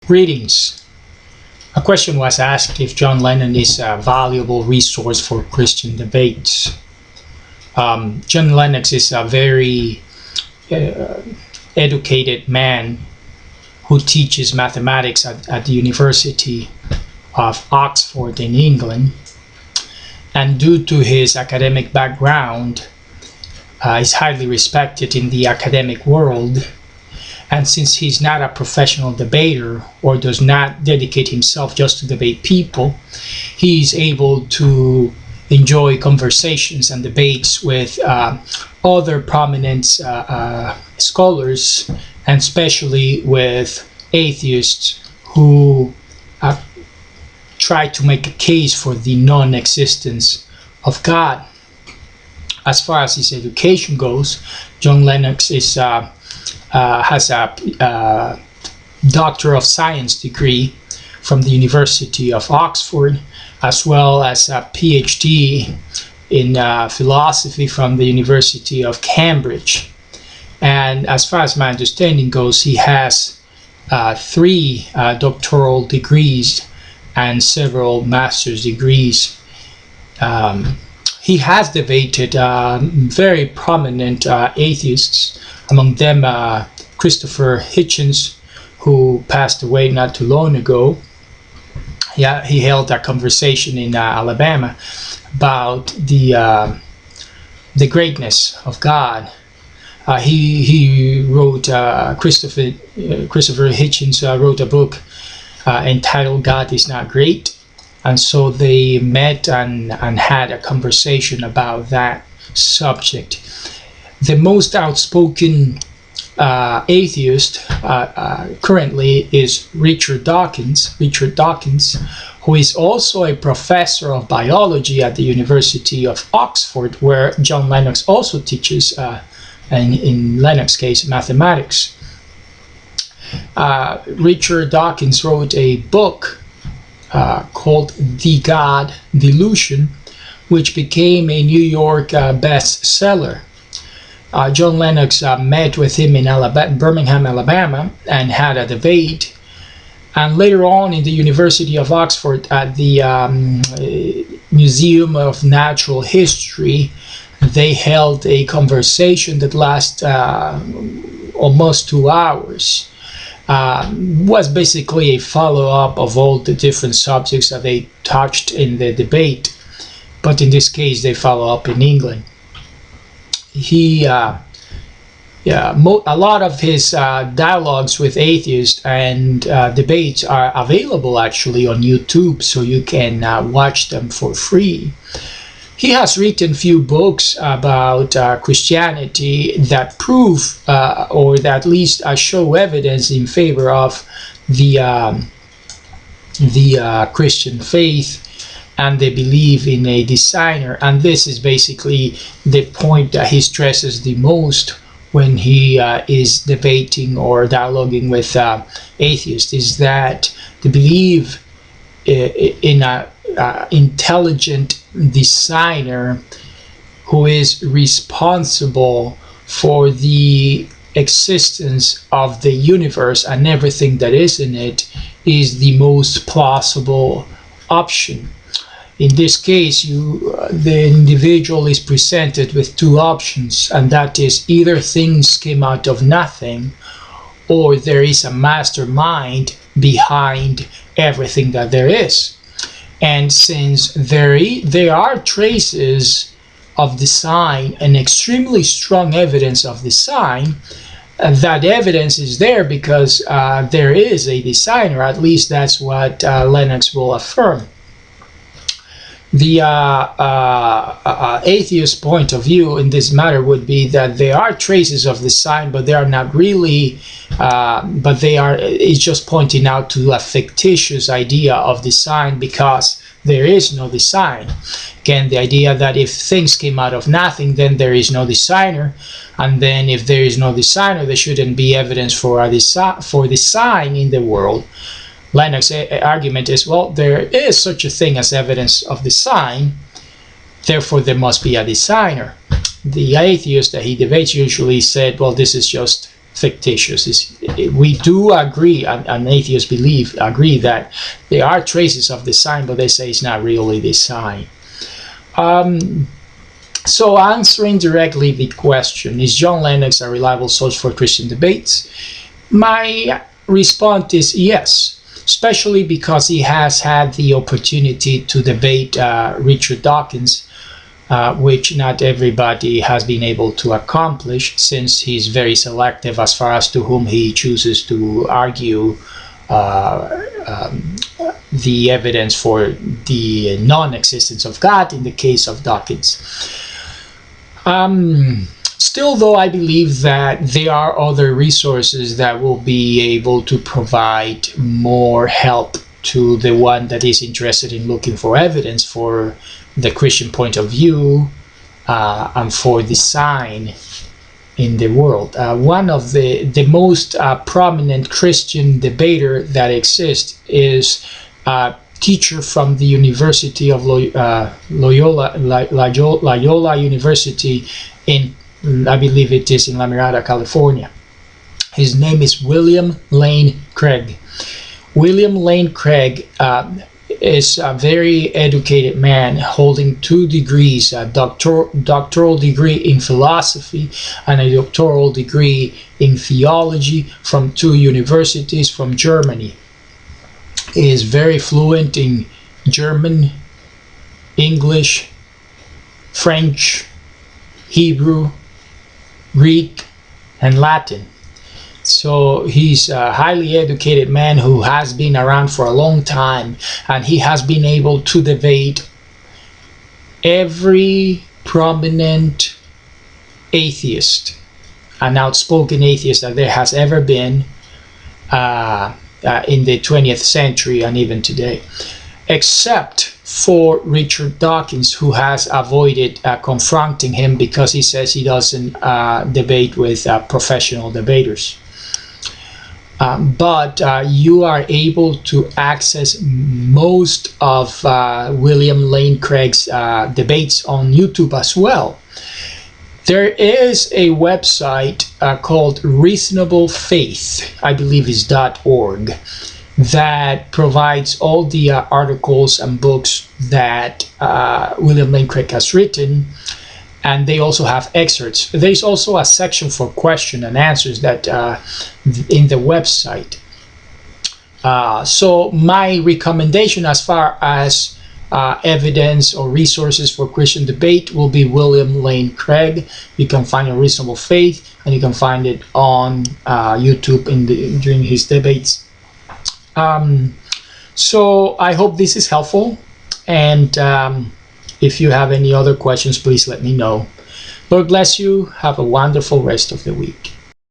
Greetings. A question was asked if John Lennon is a valuable resource for Christian debates. John Lennox is a very educated man who teaches mathematics at the University of Oxford in England. And due to his academic background, is highly respected in the academic world. And since he's not a professional debater or does not dedicate himself just to debate people, he's able to enjoy conversations and debates with other prominent scholars, and especially with atheists who try to make a case for the non-existence of God. As far as his education goes, John Lennox has a Doctor of Science degree from the University of Oxford, as well as a PhD in philosophy from the University of Cambridge. And as far as my understanding goes, he has 3 doctoral degrees and several master's degrees. He has debated very prominent atheists, among them Christopher Hitchens, who passed away not too long ago. Yeah, he held a conversation in Alabama about the greatness of God. He wrote, Christopher Hitchens wrote a book entitled "God is Not Great," and so they met and had a conversation about that subject. The most outspoken atheist currently is Richard Dawkins, who is also a professor of biology at the University of Oxford, where John Lennox also teaches, and in Lennox's case, mathematics. Richard Dawkins wrote a book called The God Delusion, which became a New York bestseller. John Lennox met with him in Birmingham, Alabama, and had a debate. And later on in the University of Oxford, at the Museum of Natural History, they held a conversation that lasted almost 2 hours. Was basically a follow-up of all the different subjects that they touched in the debate, but in this case they follow up in England. A lot of his dialogues with atheists and debates are available actually on YouTube, so you can watch them for free. He has written few books about Christianity that prove or that at least show evidence in favor of the Christian faith, and they believe in a designer. And this is basically the point that he stresses the most when he is debating or dialoguing with atheists, is that they believe in an intelligent designer who is responsible for the existence of the universe and everything that is in it, is the most plausible option. In this case, the individual is presented with 2 options, and that is either things came out of nothing, or there is a mastermind behind everything that there is. And since there are traces of design and extremely strong evidence of design, that evidence is there because there is a designer. At least that's what Lennox will affirm. The atheist point of view in this matter would be that there are traces of design, but they are not really, it's just pointing out to a fictitious idea of design because there is no design. Again, the idea that if things came out of nothing, then there is no designer, and then if there is no designer, there shouldn't be evidence for design in the world. Lennox's argument is, well, there is such a thing as evidence of design, therefore there must be a designer. The atheists that he debates usually said, well, this is just fictitious. We do agree, and atheists agree that there are traces of the sign, but they say it's not really the sign. So answering directly the question, is John Lennox a reliable source for Christian debates? My response is yes, especially because he has had the opportunity to debate Richard Dawkins, which not everybody has been able to accomplish, since he's very selective as far as to whom he chooses to argue the evidence for the non-existence of God in the case of Dawkins. Still, though, I believe that there are other resources that will be able to provide more help to the one that is interested in looking for evidence for the Christian point of view and for the sign in the world. One of the most prominent Christian debater that exists is a teacher from the University of Loyola University in, I believe it is in La Mirada, California. His name is William Lane Craig. William Lane Craig is a very educated man, holding 2 degrees, a doctoral degree in philosophy and a doctoral degree in theology from 2 universities from Germany. He is very fluent in German, English, French, Hebrew, Greek, and Latin. So he's a highly educated man who has been around for a long time, and he has been able to debate every prominent atheist, an outspoken atheist that there has ever been in the 20th century and even today, except for Richard Dawkins, who has avoided confronting him because he says he doesn't debate with professional debaters. But you are able to access most of William Lane Craig's debates on YouTube as well. There is a website called Reasonable Faith, I believe is .org, that provides all the articles and books that William Lane Craig has written, and they also have excerpts. There's also a section for question and answers that in the website. So my recommendation as far as evidence or resources for Christian debate will be William Lane Craig. You can find a Reasonable Faith, and you can find it on YouTube during his debates. So I hope this is helpful, and if you have any other questions, please let me know. Lord bless you. Have a wonderful rest of the week.